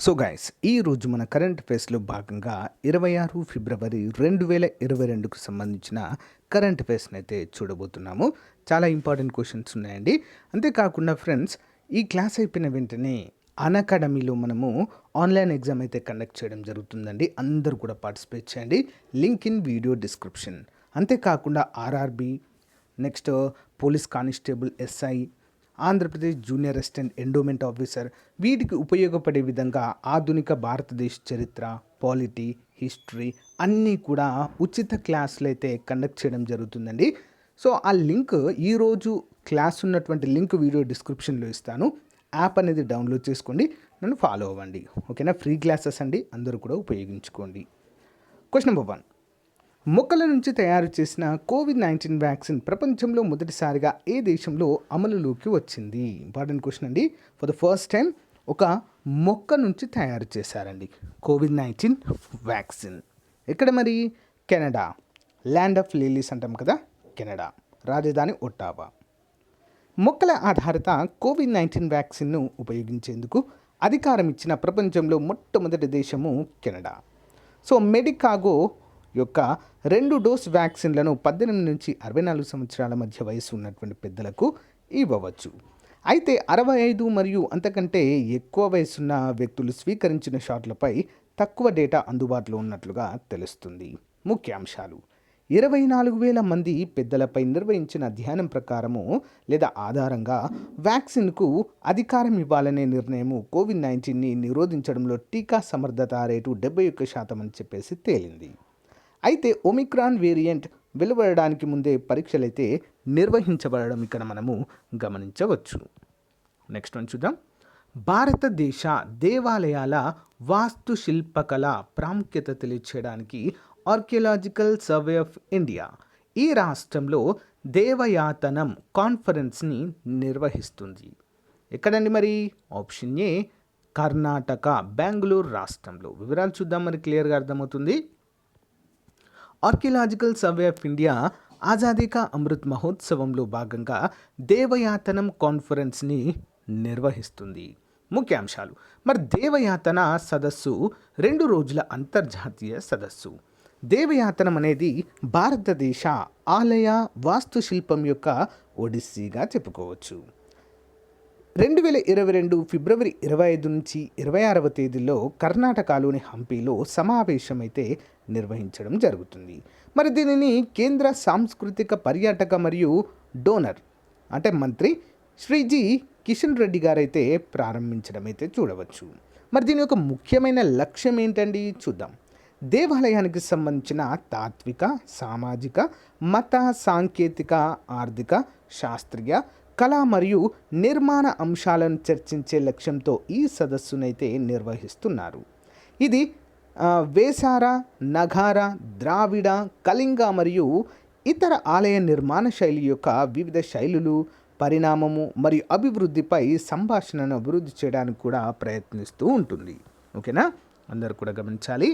So guys ఈరోజు మన current అఫైర్స్లో భాగంగా 26 ఫిబ్రవరి 2022కు సంబంధించిన కరెంట్ అఫైర్స్ని అయితే చూడబోతున్నాము. చాలా ఇంపార్టెంట్ క్వశ్చన్స్ ఉన్నాయండి. అంతేకాకుండా ఫ్రెండ్స్, ఈ క్లాస్ అయిపోయిన వెంటనే అన్అకాడమీలో మనము ఆన్లైన్ ఎగ్జామ్ అయితే కండక్ట్ చేయడం జరుగుతుందండి. అందరూ కూడా పార్టిసిపేట్ చేయండి. Link in video description. అంతేకాకుండా RRB, next police constable, SI, Andhra Pradesh junior assistant endowment officer, వీటికి ఉపయోగపడే విధంగా ఆధునిక భారతదేశ చరిత్ర, పాలిటీ, హిస్టరీ అన్నీ కూడా ఉచిత క్లాసులు అయితే కండక్ట్ చేయడం జరుగుతుందండి. సో ఆ లింక్, ఈరోజు క్లాస్ ఉన్నటువంటి లింక్ వీడియో డిస్క్రిప్షన్లో ఇస్తాను. యాప్ అనేది డౌన్లోడ్ చేసుకోండి, నన్ను ఫాలో అవ్వండి. ఓకేనా? ఫ్రీ క్లాసెస్ అండి, అందరూ కూడా ఉపయోగించుకోండి. Question number 1. మొక్కల నుంచి తయారు చేసిన కోవిడ్-19 వ్యాక్సిన్ ప్రపంచంలో మొదటిసారిగా ఏ దేశంలో అమలులోకి వచ్చింది? ఇంపార్టెంట్ క్వశ్చన్ అండి. ఫర్ ద ఫస్ట్ టైం ఒక మొక్క నుంచి తయారు చేశారండి కోవిడ్-19 వ్యాక్సిన్. ఎక్కడ మరి? కెనడా. ల్యాండ్ ఆఫ్ లిలీస్ అంటాం కదా, కెనడా. రాజధాని ఒట్టావా. మొక్కల ఆధారిత కోవిడ్-19 వ్యాక్సిన్ను ఉపయోగించేందుకు అధికారం ఇచ్చిన ప్రపంచంలో మొట్టమొదటి దేశము కెనడా. సో మెడికాగో యొక్క 2 డోస్ వ్యాక్సిన్లను 18 నుంచి 64 సంవత్సరాల మధ్య వయసు ఉన్నటువంటి పెద్దలకు ఇవ్వవచ్చు. అయితే 65 మరియు అంతకంటే ఎక్కువ వయసున్న వ్యక్తులు స్వీకరించిన షాట్లపై తక్కువ డేటా అందుబాటులో ఉన్నట్లుగా తెలుస్తుంది. ముఖ్యాంశాలు: 24,000 మంది పెద్దలపై నిర్వహించిన అధ్యయనం ప్రకారము లేదా ఆధారంగా వ్యాక్సిన్కు అధికారం ఇవ్వాలనే నిర్ణయము కోవిడ్-19ని నిరోధించడంలో టీకా సమర్థత రేటు 71% అని చెప్పేసి తేలింది. అయితే ఒమిక్రాన్ వేరియంట్ వెలువడడానికి ముందే పరీక్షలైతే నిర్వహించబడడం ఇక్కడ మనము గమనించవచ్చు. నెక్స్ట్ వన్ చూద్దాం. భారతదేశ దేవాలయాల వాస్తుశిల్పకళ ప్రాముఖ్యత తెలియచేయడానికి ఆర్కియలాజికల్ సర్వే ఆఫ్ ఇండియా ఈ రాష్ట్రంలో దేవయాతనం కాన్ఫరెన్స్ని నిర్వహిస్తుంది. ఎక్కడండి మరి? ఆప్షన్ ఏ కర్ణాటక, బెంగళూరు రాష్ట్రంలో. వివరాలు చూద్దాం, మరి క్లియర్గా అర్థమవుతుంది. Archaeological survey of India Azadi కా అమృత్ మహోత్సవంలో భాగంగా దేవయాతనం కాన్ఫరెన్స్ని నిర్వహిస్తుంది. ముఖ్యాంశాలు: మరి దేవయాతన సదస్సు 2 రోజుల అంతర్జాతీయ సదస్సు. దేవయాతనం అనేది భారతదేశ ఆలయ వాస్తుశిల్పం యొక్క ఒడిస్సీగా చెప్పుకోవచ్చు. 2022 ఫిబ్రవరి 25 నుంచి 26వ తేదీలో కర్ణాటకలోని హంపీలో సమావేశం అయితే నిర్వహించడం జరుగుతుంది. మరి దీనిని కేంద్ర సాంస్కృతిక పర్యాటక మరియు డోనర్ అంటే మంత్రి శ్రీజీ కిషన్ రెడ్డి గారైతే ప్రారంభించడం అయితే చూడవచ్చు. మరి దీని యొక్క ముఖ్యమైన లక్ష్యం ఏంటండి? చూద్దాం. దేవాలయానికి సంబంధించిన తాత్విక, సామాజిక, మత, సాంకేతిక, ఆర్థిక, శాస్త్రీయ, కళ మరియు నిర్మాణ అంశాలను చర్చించే లక్ష్యంతో ఈ సదస్సునైతే నిర్వహిస్తున్నారు. ఇది వేసార, నగార, ద్రావిడ, కళింగ మరియు ఇతర ఆలయ నిర్మాణ శైలి యొక్క వివిధ శైలులు, పరిణామము మరియు అభివృద్ధిపై సంభాషణను అభివృద్ధి చేయడానికి కూడా ప్రయత్నిస్తూ ఉంటుంది. ఓకేనా? అందరూ కూడా గమనించాలి.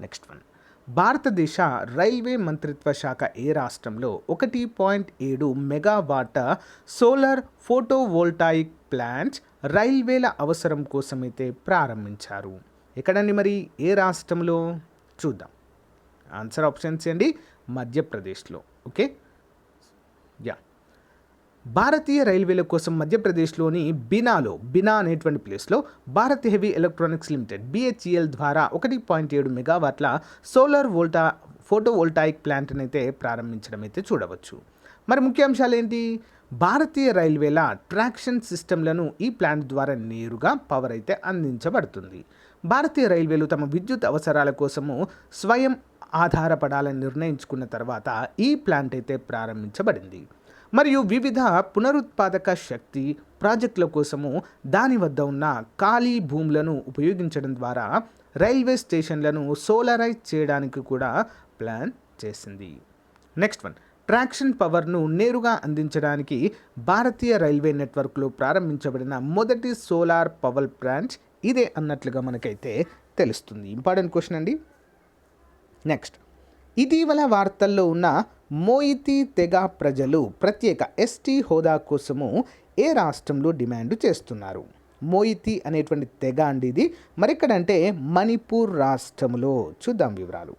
Next one. భారతదేశ రైల్వే మంత్రిత్వ శాఖ ఏ రాష్ట్రంలో 1.7 మెగావాట్ సోలార్ ఫోటోవోల్టాయిక్ ప్లాంట్ రైల్వేల అవసరం కోసమైతే ప్రారంభించారు? ఎక్కడండి మరి? ఏ రాష్ట్రంలో? చూద్దాం. ఆన్సర్ ఆప్షన్స్ అండి. మధ్యప్రదేశ్లో. Okay, yeah. భారతీయ రైల్వేల కోసం మధ్యప్రదేశ్లోని బినా అనేటువంటి ప్లేస్లో Bharat heavy electronics limited BHEL ద్వారా 1.7 మెగావాట్ల సోలార్ ఫోటోవోల్టాయిక్ ప్లాంట్ని అయితే ప్రారంభించడం అయితే చూడవచ్చు. మరి ముఖ్యాంశాలు ఏంటి? భారతీయ రైల్వేల ట్రాక్షన్ సిస్టమ్లను ఈ ప్లాంట్ ద్వారా నేరుగా పవర్ అయితే అందించబడుతుంది. భారతీయ రైల్వేలు తమ విద్యుత్ అవసరాల కోసము స్వయం ఆధారపడాలని నిర్ణయించుకున్న తర్వాత ఈ ప్లాంట్ అయితే ప్రారంభించబడింది. మరియు వివిధ పునరుత్పాదక శక్తి ప్రాజెక్టుల కోసము దాని వద్ద ఉన్న ఖాళీ భూములను ఉపయోగించడం ద్వారా రైల్వే స్టేషన్లను సోలరైజ్ చేయడానికి కూడా ప్లాన్ చేసింది. Next one. ట్రాక్షన్ పవర్ను నేరుగా అందించడానికి భారతీయ రైల్వే నెట్వర్క్లో ప్రారంభించబడిన మొదటి సోలార్ పవర్ ప్లాంట్ ఇదే అన్నట్లుగా మనకైతే తెలుస్తుంది. ఇంపార్టెంట్ క్వశ్చన్ అండి. నెక్స్ట్. ఇటీవల వార్తల్లో ఉన్న మోయితీ తెగ ప్రజలు ప్రత్యేక ST హోదా కోసము ఏ రాష్ట్రంలో డిమాండ్ చేస్తున్నారు? మోయితీ అనేటువంటి తెగ అండి ఇది. మరెక్కడంటే మణిపూర్ రాష్ట్రములో. చూద్దాం వివరాలు.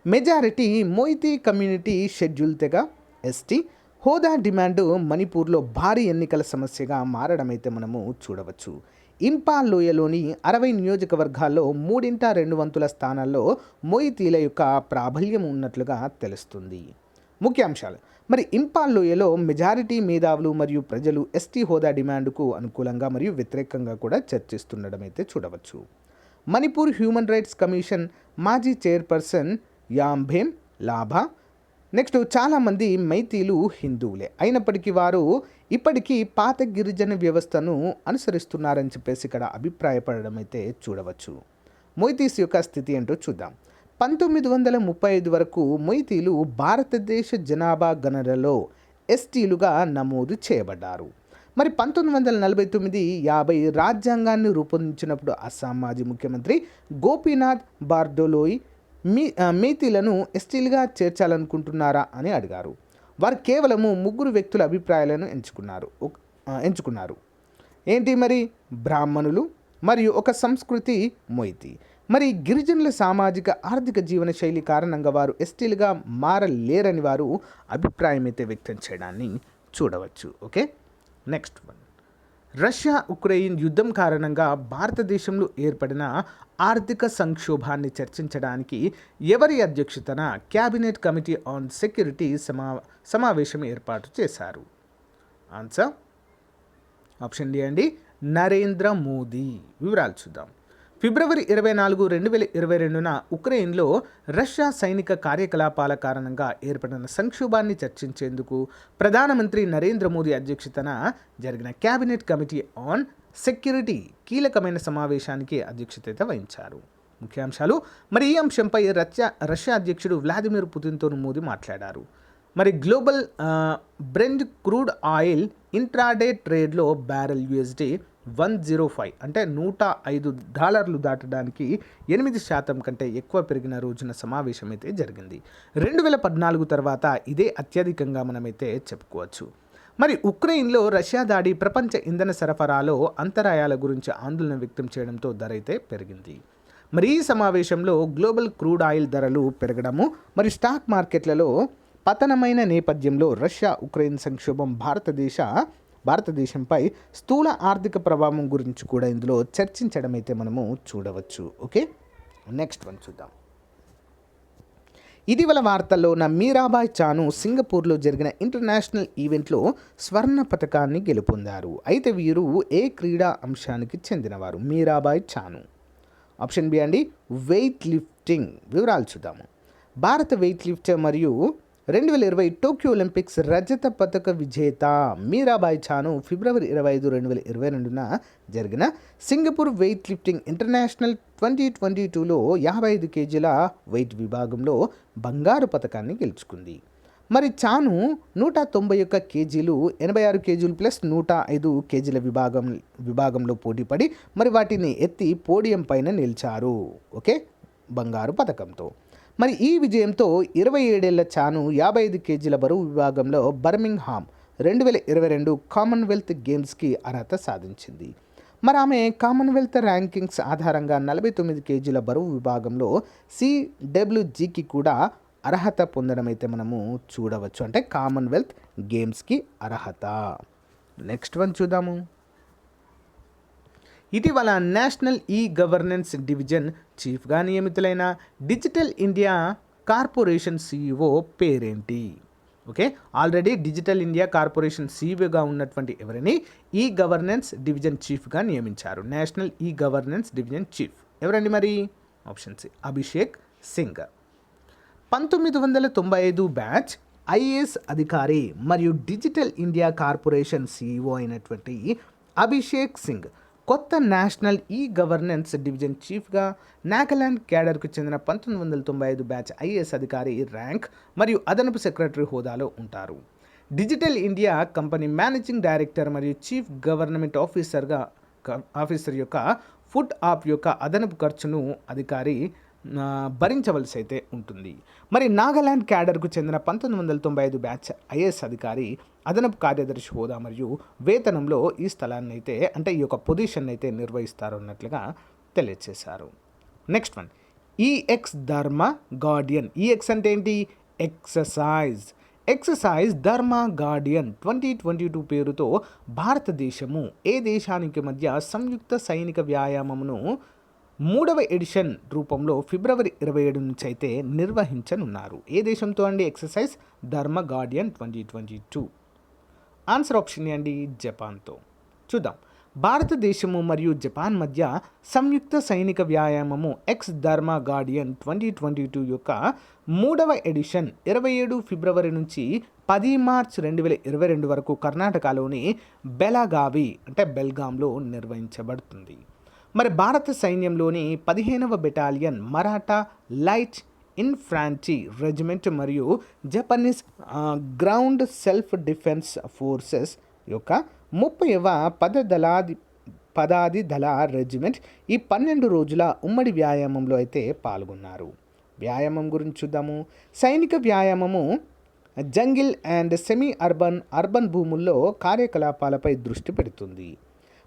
మెజారిటీ మోయితీ కమ్యూనిటీ షెడ్యూల్ తెగ ఎస్టీ హోదా డిమాండ్ మణిపూర్లో భారీ ఎన్నికల సమస్యగా మారడం అయితే మనము చూడవచ్చు. ఇంపాల్ లోయలోని 60 నియోజకవర్గాల్లో 3/2 స్థానాల్లో మోయితీల యొక్క ప్రాబల్యం ఉన్నట్లుగా తెలుస్తుంది. ముఖ్యాంశాలు. మరి ఇంపాల్ లోయలో మెజారిటీ మేధావులు మరియు ప్రజలు ఎస్టీ హోదా డిమాండ్కు అనుకూలంగా మరియు వ్యతిరేకంగా కూడా చర్చిస్తుండడం అయితే చూడవచ్చు. మణిపూర్ హ్యూమన్ రైట్స్ కమిషన్ మాజీ చైర్పర్సన్ యాంభేమ్ లాభా. నెక్స్ట్, చాలామంది మైతీలు హిందువులే అయినప్పటికీ వారు ఇప్పటికీ పాత గిరిజన వ్యవస్థను అనుసరిస్తున్నారని చెప్పేసి ఇక్కడ అభిప్రాయపడడం అయితే చూడవచ్చు. మొయితీస్ యొక్క స్థితి ఏంటో చూద్దాం. 1935 వరకు మొయితీలు భారతదేశ జనాభా గణనలో ఎస్టీలుగా నమోదు చేయబడ్డారు. మరి 1949-50 రాజ్యాంగాన్ని రూపొందించినప్పుడు అస్సాం మాజీ ముఖ్యమంత్రి గోపీనాథ్ బార్దోలోయ్ మైతీలను ఎస్టీలుగా చేర్చాలనుకుంటున్నారా అని అడిగారు. వారు కేవలము 3 వ్యక్తుల అభిప్రాయాలను ఎంచుకున్నారు. ఏంటి మరి? బ్రాహ్మణులు మరియు ఒక సంస్కృతి మొయితీ. మరి గిరిజనుల సామాజిక ఆర్థిక జీవన శైలి కారణంగా వారు ఎస్టీలుగా మారలేరని వారు అభిప్రాయం అయితే వ్యక్తం చేయడాన్ని చూడవచ్చు. Okay, next one. Russia Ukraine యుద్ధం కారణంగా భారతదేశంలో ఏర్పడిన ఆర్థిక సంక్షోభాన్ని చర్చించడానికి ఎవరి అధ్యక్షతన క్యాబినెట్ కమిటీ ఆన్ సెక్యూరిటీ సమావేశం ఏర్పాటు చేశారు? ఆన్సర్ ఆప్షన్ డి అండి, నరేంద్ర మోదీ. వివరాలు చూద్దాం. ఫిబ్రవరి 24, 2022న ఉక్రెయిన్లో రష్యా సైనిక కార్యకలాపాల కారణంగా ఏర్పడిన సంక్షోభాన్ని చర్చించేందుకు ప్రధానమంత్రి నరేంద్ర మోదీ అధ్యక్షతన జరిగిన క్యాబినెట్ కమిటీ ఆన్ సెక్యూరిటీ కీలకమైన సమావేశానికి అధ్యక్షత వహించారు. ముఖ్యాంశాలు. మరి ఈ అంశంపై రష్యా అధ్యక్షుడు వ్లాదిమిర్ పుతిన్తో మోదీ మాట్లాడారు. మరి global brent crude oil intraday ట్రేడ్లో బ్యారెల్ USD 105 అంటే $105 దాటడానికి 8% కంటే ఎక్కువ పెరిగిన రోజున సమావేశం అయితే జరిగింది. 2014 తర్వాత ఇదే అత్యధికంగా మనమైతే చెప్పుకోవచ్చు. మరి ఉక్రెయిన్లో రష్యా దాడి ప్రపంచ ఇంధన సరఫరాలో అంతరాయాల గురించి ఆందోళన వ్యక్తం చేయడంతో ధర అయితే పెరిగింది. మరి ఈ సమావేశంలో గ్లోబల్ క్రూడ్ ఆయిల్ ధరలు పెరగడము మరియు స్టాక్ మార్కెట్లలో పతనమైన నేపథ్యంలో రష్యా ఉక్రెయిన్ సంక్షోభం భారతదేశంపై స్థూల ఆర్థిక ప్రభావం గురించి కూడా ఇందులో చర్చించడం అయితే మనము చూడవచ్చు. ఓకే, నెక్స్ట్ వన్ చూద్దాం. ఇటీవల వార్తల్లో ఉన్న మీరాబాయ్ చాను సింగపూర్లో జరిగిన ఇంటర్నేషనల్ ఈవెంట్లో స్వర్ణ పతకాన్ని గెలుపొందారు. అయితే వీరు ఏ క్రీడా అంశానికి చెందినవారు? మీరాబాయ్ చాను. ఆప్షన్ బి అండి, వెయిట్ లిఫ్టింగ్. వివరాలు చూద్దాము. భారత వెయిట్ లిఫ్టర్ మరియు 2020 టోక్యో ఒలింపిక్స్ రజత పతక విజేత మీరాబాయ్ చాను ఫిబ్రవరి 25, 2022న జరిగిన సింగపూర్ వెయిట్ లిఫ్టింగ్ ఇంటర్నేషనల్ 2022లో 55 కేజీల వెయిట్ విభాగంలో బంగారు పతకాన్ని గెలుచుకుంది. మరి చాను 191 కేజీలు, 86 కేజీలు ప్లస్ 105 కేజీల విభాగంలో పోటీపడి మరి వాటిని ఎత్తి పోడియం పైన నిలిచారు. ఓకే, బంగారు పతకంతో. మరి ఈ విజయంతో 27 ఏళ్ల చాను 55 కేజీల బరువు విభాగంలో బర్మింగ్హామ్ 2022 కామన్వెల్త్ గేమ్స్కి అర్హత సాధించింది. మరి ఆమె కామన్వెల్త్ ర్యాంకింగ్స్ ఆధారంగా 49 కేజీల బరువు విభాగంలో CWGకి కూడా అర్హత పొందడం అయితే మనము చూడవచ్చు. అంటే కామన్వెల్త్ గేమ్స్కి అర్హత. నెక్స్ట్ వన్ చూద్దాము. ఇటీవల నేషనల్ గవర్నెన్స్ డివిజన్ చీఫ్గా నియమితులైన డిజిటల్ ఇండియా కార్పొరేషన్ CEO పేరేంటి? Okay, already digital India corporation CEOగా ఉన్నటువంటి ఎవరిని గవర్నెన్స్ డివిజన్ చీఫ్గా నియమించారు? నేషనల్ గవర్నెన్స్ డివిజన్ చీఫ్ ఎవరండి మరి? Option C, Abhishek Singh. 1995 batch IAS అధికారి మరియు డిజిటల్ ఇండియా కార్పొరేషన్ CEO అయినటువంటి అభిషేక్ సింగ్ కొత్త నేషనల్ గవర్నెన్స్ డివిజన్ చీఫ్గా నాగాలాండ్ క్యాడర్కు చెందిన 1995 బ్యాచ్ IAS అధికారి ర్యాంక్ మరియు అదనపు సెక్రటరీ హోదాలో ఉంటారు. Digital India company managing director మరియు చీఫ్ గవర్నమెంట్ ఆఫీసర్ యొక్క ఫుడ్ యాప్ యొక్క అదనపు ఖర్చును అధికారి భరించవలసి అయితే ఉంటుంది. మరి నాగాలాండ్ క్యాడర్కు చెందిన 1995 బ్యాచ్ IAS అధికారి అదనపు కార్యదర్శి హోదా మరియు వేతనంలో ఈ స్థలాన్ని అయితే అంటే ఈ యొక్క పొజిషన్ అయితే నిర్వహిస్తారు అన్నట్లుగా తెలియజేశారు. నెక్స్ట్ వన్, ఈఎక్స్ ధర్మ గార్డియన్. ఈఎక్స్ అంటే ఏంటి? ఎక్సర్సైజ్ ధర్మ గార్డియన్ 2022 పేరుతో భారతదేశము ఏ దేశానికి మధ్య సంయుక్త సైనిక వ్యాయామమును 3వ ఎడిషన్ రూపంలో ఫిబ్రవరి 27 నుంచి అయితే నిర్వహించనున్నారు. ఏ దేశంతో అండి? ఎక్సర్సైజ్ ధర్మ గార్డియన్ 2022. ఆన్సర్ ఆప్షన్ అండి జపాన్తో. చూద్దాం, భారతదేశము మరియు జపాన్ మధ్య సంయుక్త సైనిక వ్యాయామము ఎక్స్ ధర్మ గార్డియన్ 2022 యొక్క 3వ ఎడిషన్ 27 ఫిబ్రవరి నుంచి 10 మార్చ్ 2022 వరకు కర్ణాటకలోని బెలగావి అంటే బెల్గాంలో నిర్వహించబడుతుంది. మరి భారత సైన్యంలోని 15వ బెటాలియన్ మరాఠా లైట్ ఇన్ఫ్రాంట్రీ రెజిమెంట్ మరియు Japanese ground self defence forces యొక్క 30వ పదాది దళ రెజిమెంట్ ఈ 12 రోజుల ఉమ్మడి వ్యాయామంలో అయితే పాల్గొన్నారు. వ్యాయామం గురించి చూద్దాము. సైనిక వ్యాయామము జంగిల్ అండ్ సెమీ అర్బన్ భూముల్లో కార్యకలాపాలపై దృష్టి పెడుతుంది.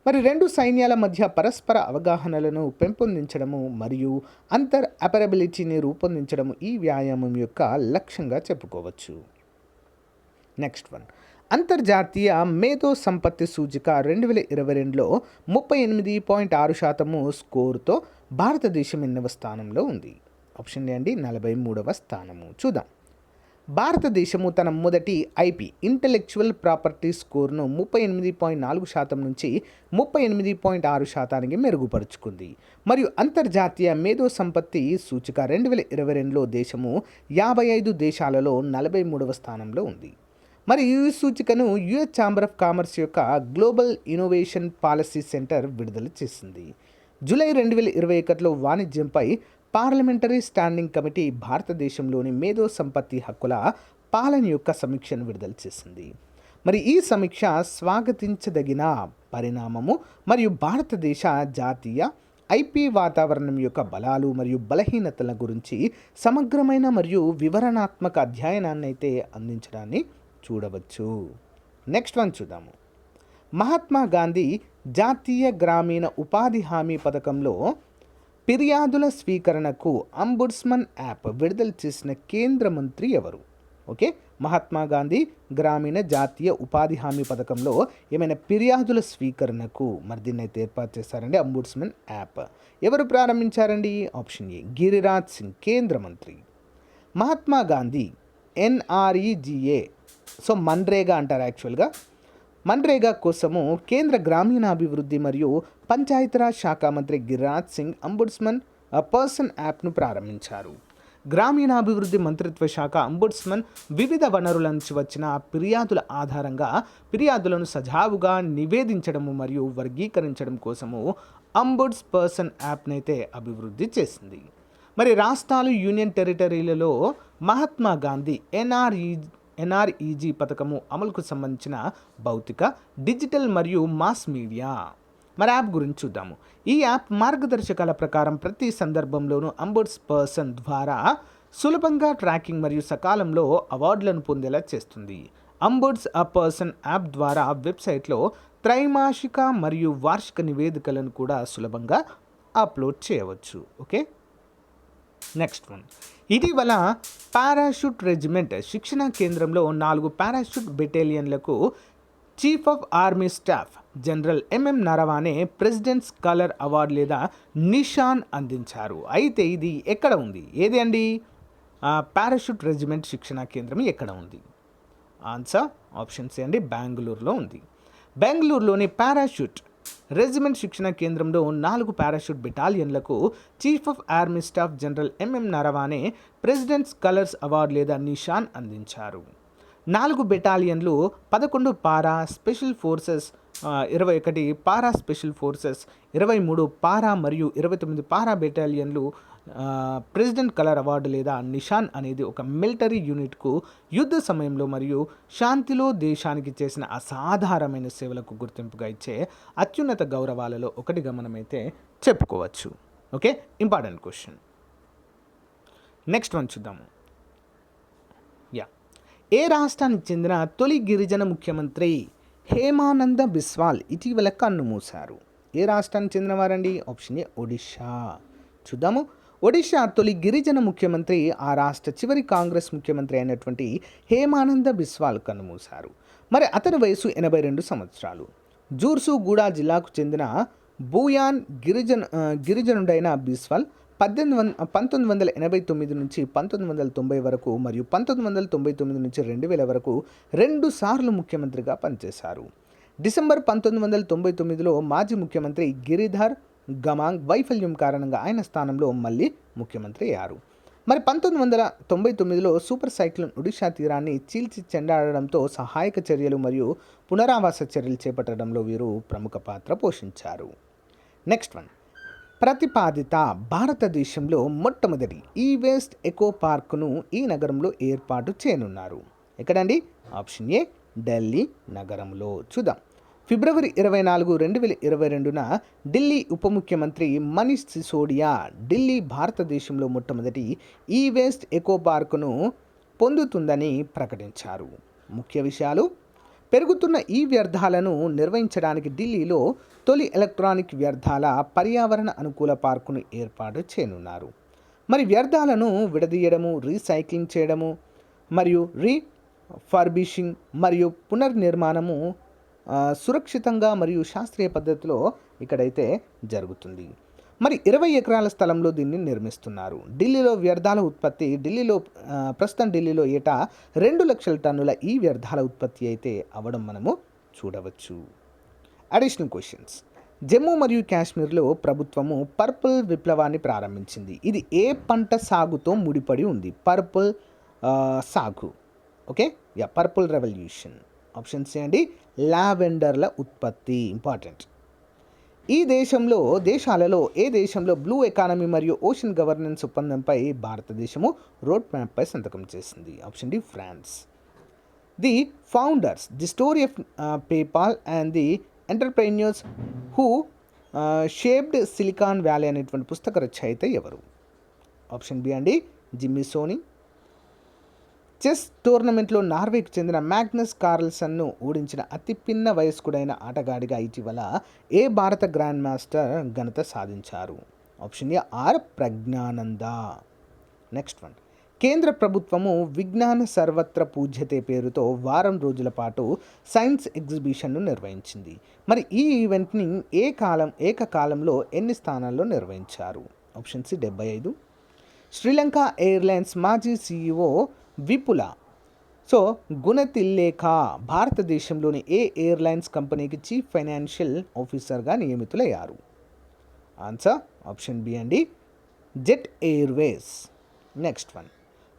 మరి రెండు సైన్యాల మధ్య పరస్పర అవగాహనలను పెంపొందించడము మరియు అపరబిలిటీని రూపొందించడము ఈ వ్యాయామం యొక్క లక్ష్యంగా చెప్పుకోవచ్చు. నెక్స్ట్ వన్, అంతర్జాతీయ మేధో సంపత్తి సూచిక 2022లో 38.6% స్కోరుతో భారతదేశం ఎన్నవ స్థానంలో ఉంది? ఆప్షన్ అండి 43వ స్థానము. చూద్దాం, భారతదేశము తన మొదటి ఐపీ ఇంటెలెక్చువల్ ప్రాపర్టీ స్కోర్ను 38.4% నుంచి 38.6%కి మెరుగుపరుచుకుంది. మరియు అంతర్జాతీయ మేధో సంపత్తి సూచిక 2022లో దేశము 55 దేశాలలో 43వ స్థానంలో ఉంది. మరి ఈ సూచికను యుఎస్ ఛాంబర్ ఆఫ్ కామర్స్ యొక్క గ్లోబల్ ఇన్నోవేషన్ పాలసీ సెంటర్ విడుదల చేసింది. జూలై 2021లో వాణిజ్యంపై పార్లమెంటరీ స్టాండింగ్ కమిటీ భారతదేశంలోని మేధో సంపత్తి హక్కుల పాలన యొక్క సమీక్షను విడుదల చేసింది. మరి ఈ సమీక్ష స్వాగతించదగిన పరిణామము మరియు భారతదేశ జాతీయ ఐపీ వాతావరణం యొక్క బలాలు మరియు బలహీనతల గురించి సమగ్రమైన మరియు వివరణాత్మక అధ్యయనాన్ని అయితే అందించడాన్ని చూడవచ్చు. నెక్స్ట్ వన్ చూద్దాము. మహాత్మా గాంధీ జాతీయ గ్రామీణ ఉపాధి హామీ పథకంలో ఫిర్యాదుల స్వీకరణకు అంబుడ్స్మన్ యాప్ విడుదల చేసిన కేంద్ర మంత్రి ఎవరు? ఓకే, మహాత్మా గాంధీ గ్రామీణ జాతీయ ఉపాధి హామీ పథకంలో ఏమైనా ఫిర్యాదుల స్వీకరణకు మరి దీన్ని అయితే ఏర్పాటు చేశారండి అంబుడ్స్మన్ యాప్. ఎవరు ప్రారంభించారండి? ఆప్షన్ ఏ గిరిరాజ్ సింగ్, కేంద్ర మంత్రి. మహాత్మా గాంధీ ఎన్ఆర్ఈజీఏ, సో మన్రేగా అంటారు యాక్చువల్గా. మన్రేగా కోసము కేంద్ర గ్రామీణాభివృద్ధి మరియు పంచాయతీరాజ్ శాఖ మంత్రి గిరిరాజ్ సింగ్ అంబుడ్స్మన్ పర్సన్ యాప్ను ప్రారంభించారు. గ్రామీణాభివృద్ధి మంత్రిత్వ శాఖ అంబుడ్స్మన్ వివిధ వనరుల నుంచి వచ్చిన ఫిర్యాదుల ఆధారంగా ఫిర్యాదులను సజావుగా నివేదించడము మరియు వర్గీకరించడం కోసము అంబుడ్స్ పర్సన్ యాప్నైతే అభివృద్ధి చేసింది. మరి రాష్ట్రాలు యూనియన్ టెరిటరీలలో మహాత్మా గాంధీ ఎన్ఆర్ఈజీ పథకము అమలుకు సంబంధించిన భౌతిక, డిజిటల్ మరియు మాస్ మీడియా మరి యాప్ గురించి చూద్దాము. ఈ యాప్ మార్గదర్శకాల ప్రకారం ప్రతి సందర్భంలోనూ అంబుడ్స్ పర్సన్ ద్వారా సులభంగా ట్రాకింగ్ మరియు సకాలంలో అవార్డులను పొందేలా చేస్తుంది. అంబుడ్స్ పర్సన్ యాప్ ద్వారా వెబ్సైట్లో త్రైమాసిక మరియు వార్షిక నివేదికలను కూడా సులభంగా అప్లోడ్ చేయవచ్చు. ఓకే, నెక్స్ట్ వన్, ఇటీవల పారాషూట్ రెజిమెంట్ శిక్షణా కేంద్రంలో 4 పారాషూట్ బెటాలియన్లకు chief of army staff general MM Naravane president's colour award లేదా నిషాన్ అందించారు. అయితే ఇది ఎక్కడ ఉంది? ఏది అండి? పారాషూట్ రెజిమెంట్ శిక్షణా కేంద్రం ఎక్కడ ఉంది? ఆన్సర్ ఆప్షన్ సి అండి బెంగళూరులో ఉంది. బెంగళూరులోని పారాషూట్ రెజిమెంట్ శిక్షణ కేంద్రంలో 4 పారాషూట్ బెటాలియన్లకు chief of army staff general MM Naravane president's colours award లేదా నిషాన్ అందించారు. 4 బెటాలియన్లు 11 para special forces, 21 para special forces, 23 para మరియు 29 పారా బెటాలియన్లు ప్రెసిడెంట్ కలర్ అవార్డు లేదా నిషాన్ అనేది ఒక మిలిటరీ యూనిట్కు యుద్ధ సమయంలో మరియు శాంతిలో దేశానికి చేసిన అసాధారణమైన సేవలకు గుర్తింపుగా ఇచ్చే అత్యున్నత గౌరవాలలో ఒకటిగా మనమైతే చెప్పుకోవచ్చు. Okay, important question. Next one చూద్దాము. ఏ రాష్ట్రానికి చెందిన తొలి గిరిజన ముఖ్యమంత్రి హేమానంద బిస్వాల్ ఇటీవల కన్నుమూశారు? ఏ రాష్ట్రానికి చెందిన వారండి? Option A Odisha. చూద్దాము. ఒడిషా తొలి గిరిజన ముఖ్యమంత్రి, ఆ రాష్ట్ర చివరి కాంగ్రెస్ ముఖ్యమంత్రి అయినటువంటి హేమానంద బిస్వాల్ కన్నుమూశారు. మరి అతని వయసు 82 సంవత్సరాలు. జూర్సుగూడా జిల్లాకు చెందిన బూయాన్ గిరిజనుడైన బిస్వాల్ 1989 నుంచి 1990 వరకు మరియు 1999 నుంచి 2000 వరకు 2 సార్లు ముఖ్యమంత్రిగా పనిచేశారు. డిసెంబర్ 1999లో మాజీ ముఖ్యమంత్రి గిరిధర్ గమాంగ్ వైఫల్యం కారణంగా ఆయన స్థానంలో మళ్ళీ ముఖ్యమంత్రి అయ్యారు. మరి 1999లో సూపర్ సైక్లోన్ ఒడిషా తీరాన్ని చీల్చి చెండాడడంతో సహాయక చర్యలు మరియు పునరావాస చర్యలు చేపట్టడంలో వీరు ప్రముఖ పాత్ర పోషించారు. Next one. ప్రతిపాదిత భారతదేశంలో మొట్టమొదటి ఈ వేస్ట్ ఎకో పార్కును ఈ నగరంలో ఏర్పాటు చేయనున్నారు. ఎక్కడండి? ఆప్షన్ ఏ ఢిల్లీ నగరంలో. చూద్దాం. ఫిబ్రవరి 24, 2022న ఢిల్లీ ఉప ముఖ్యమంత్రి మనీష్ సిసోడియా ఢిల్లీ భారతదేశంలో మొట్టమొదటి ఈ వేస్ట్ ఎకో పార్కును పొందుతుందని ప్రకటించారు. ముఖ్య విషయాలు: పెరుగుతున్న ఈ వ్యర్థాలను నిర్వహించడానికి ఢిల్లీలో తొలి ఎలక్ట్రానిక్ వ్యర్థాల పర్యావరణ అనుకూల పార్కును ఏర్పాటు చేయనున్నారు. మరి వ్యర్థాలను విడదీయడము, రీసైక్లింగ్ చేయడము మరియు రీఫర్బిషింగ్ మరియు పునర్నిర్మాణము సురక్షితంగా మరియు శాస్త్రీయ పద్ధతిలో ఇక్కడైతే జరుగుతుంది. మరి 20 ఎకరాల స్థలంలో దీన్ని నిర్మిస్తున్నారు. ఢిల్లీలో వ్యర్థాల ఉత్పత్తి ప్రస్తుతం ఢిల్లీలో ఏటా 2 లక్షల టన్నుల ఈ వ్యర్థాల ఉత్పత్తి అయితే అవ్వడం మనము చూడవచ్చు. Additional questions. జమ్మూ మరియు కాశ్మీర్లో ప్రభుత్వము పర్పుల్ విప్లవాన్ని ప్రారంభించింది. ఇది ఏ పంట సాగుతో ముడిపడి ఉంది? పర్పుల్ సాగు. Okay, purple revolution. ఆప్షన్స్ ఏంటి? లావెండర్ల ఉత్పత్తి. ఇంపార్టెంట్. ఈ దేశాలలో ఏ దేశంలో బ్లూ ఎకానమీ మరియు ఓషన్ గవర్నెన్స్ ఒప్పందంపై భారతదేశము రోడ్ మ్యాప్పై సంతకం చేసింది? Option D France. The founders, the story of PayPal and the entrepreneurs who shaped Silicon Valley అనేటువంటి పుస్తక రచయిత ఎవరు? ఆప్షన్ బి అండి జిమ్మీ సోనీ. చెస్ టోర్నమెంట్లో నార్వేకి చెందిన మ్యాగ్నస్ కార్ల్సన్ను ఓడించిన అతి పిన్న వయస్కుడైన ఆటగాడిగా ఇటీవల ఏ భారత గ్రాండ్ మాస్టర్ ఘనత సాధించారు? Option A R Praggnanandhaa. Next one. కేంద్ర ప్రభుత్వము విజ్ఞాన సర్వత్ర పూజ్యతే పేరుతో వారం రోజుల పాటు సైన్స్ ఎగ్జిబిషన్ను నిర్వహించింది. మరి ఈ ఈవెంట్ని ఏకకాలంలో ఎన్ని స్థానాల్లో నిర్వహించారు? Option C 75. శ్రీలంక ఎయిర్లైన్స్ మాజీ CEO విపుల గుణతిల్లేఖ భారతదేశంలోని ఏ ఎయిర్లైన్స్ కంపెనీకి చీఫ్ ఫైనాన్షియల్ ఆఫీసర్గా నియమితులయ్యారు? ఆన్సర్ ఆప్షన్ బి అండి Jet Airways. Next one.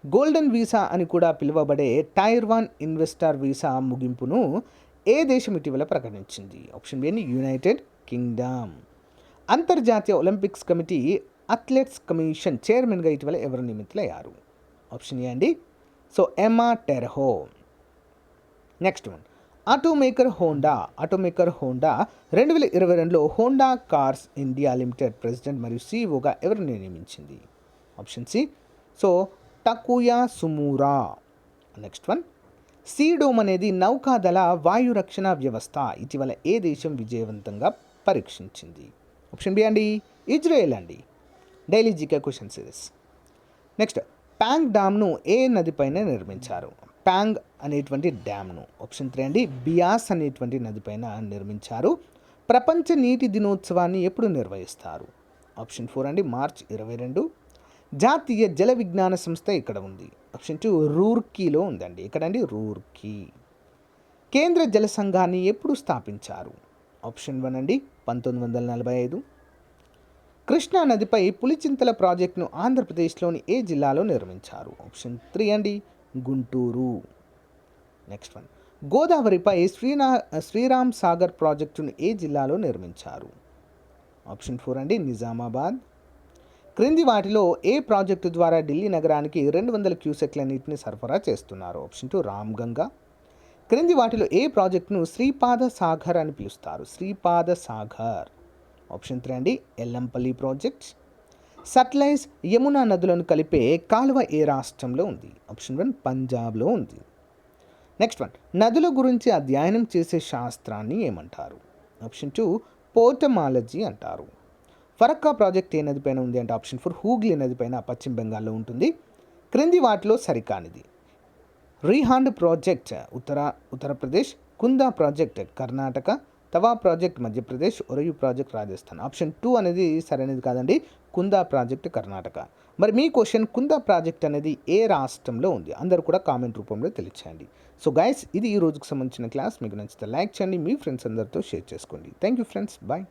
Golden visa అని కూడా పిలువబడే టైర్ 1 ఇన్వెస్టర్ వీసా ముగింపును ఏ దేశం ఇటీవల ప్రకటించింది? ఆప్షన్ బి అండి యునైటెడ్ కింగ్డమ్. అంతర్జాతీయ ఒలింపిక్స్ కమిటీ అథ్లెట్స్ కమిషన్ చైర్మన్గా ఇటీవల ఎవరు నియమితులయ్యారు? ఆప్షన్ ఏ అండి Emma Terho. Next one. Automaker Honda 2022లో Honda cars India limited president మరియు CEOగా ఎవరిని నియమించింది? Option C Takuya Tsumura. Next one. C Dome అనేది నౌకాదళ వాయు రక్షణ వ్యవస్థ ఇటీవల ఏ దేశం విజయవంతంగా పరీక్షించింది? ఆప్షన్ బి అండి ఇజ్రాయెల్ అండి. Daily GK question series. Next. Pong డ్యామ్ను ఏ నదిపైన నిర్మించారు? ప్యాంగ్ అనేటువంటి డ్యామ్ను. ఆప్షన్ 3 అండి బియాస్ అనేటువంటి నదిపైన నిర్మించారు. ప్రపంచ నీటి దినోత్సవాన్ని ఎప్పుడు నిర్వహిస్తారు? ఆప్షన్ 4 అండి మార్చ్ 22. జాతీయ జల విజ్ఞాన సంస్థ ఇక్కడ ఉంది. ఆప్షన్ 2 రూర్కీలో ఉందండి. ఎక్కడండి? రూర్కీ. కేంద్ర జల సంఘాన్ని ఎప్పుడు స్థాపించారు? ఆప్షన్ 1 అండి 1945. కృష్ణా నదిపై పులిచింతల ప్రాజెక్టును ఆంధ్రప్రదేశ్లోని ఏ జిల్లాలో నిర్మించారు? ఆప్షన్ 3 అండి గుంటూరు. Next one. గోదావరిపై శ్రీరామ్ సాగర్ ప్రాజెక్టును ఏ జిల్లాలో నిర్మించారు? ఆప్షన్ 4 అండి నిజామాబాద్. క్రింది వాటిలో ఏ ప్రాజెక్టు ద్వారా ఢిల్లీ నగరానికి 200 క్యూసెక్ల నీటిని సరఫరా చేస్తున్నారు? ఆప్షన్ 2 రామ్గంగా. క్రింది వాటిలో ఏ ప్రాజెక్టును శ్రీపాద సాగర్ అని పిలుస్తారు? శ్రీపాద సాగర్. ఆప్షన్ 3 అండి ఎల్లంపల్లి ప్రాజెక్ట్. సట్లైజ్ యమునా నదులను కలిపే కాలువ ఏ రాష్ట్రంలో ఉంది? ఆప్షన్ 1 పంజాబ్లో ఉంది. నెక్స్ట్ వన్, నదుల గురించి అధ్యయనం చేసే శాస్త్రాన్ని ఏమంటారు? ఆప్షన్ 2 పోటమాలజీ అంటారు. ఫరక్కా ప్రాజెక్ట్ ఏ నది పైన ఉంది అంటే ఆప్షన్ 4 హూగ్లీ నది పైన పశ్చిమ బెంగాల్లో ఉంటుంది. క్రింది వాటిలో సరికానిది. Rihand project Uttar Pradesh, Kunda project Karnataka, Tawa project Madhya Pradesh, ఒరయు ప్రాజెక్ట్ రాజస్థాన్. ఆప్షన్ 2 అనేది సరైనది కాదండి, కుందా ప్రాజెక్ట్ కర్ణాటక. మరి మీ క్వశ్చన్, కుందా ప్రాజెక్ట్ అనేది ఏ రాష్ట్రంలో ఉంది? అందరూ కూడా కామెంట్ రూపంలో తెలియచేయండి. సో గైస్, ఇది ఈ రోజుకు సంబంధించిన క్లాస్. మీకు నచ్చితే లైక్ చేయండి, మీ ఫ్రెండ్స్ అందరితో షేర్ చేసుకోండి. Thank you friends, bye.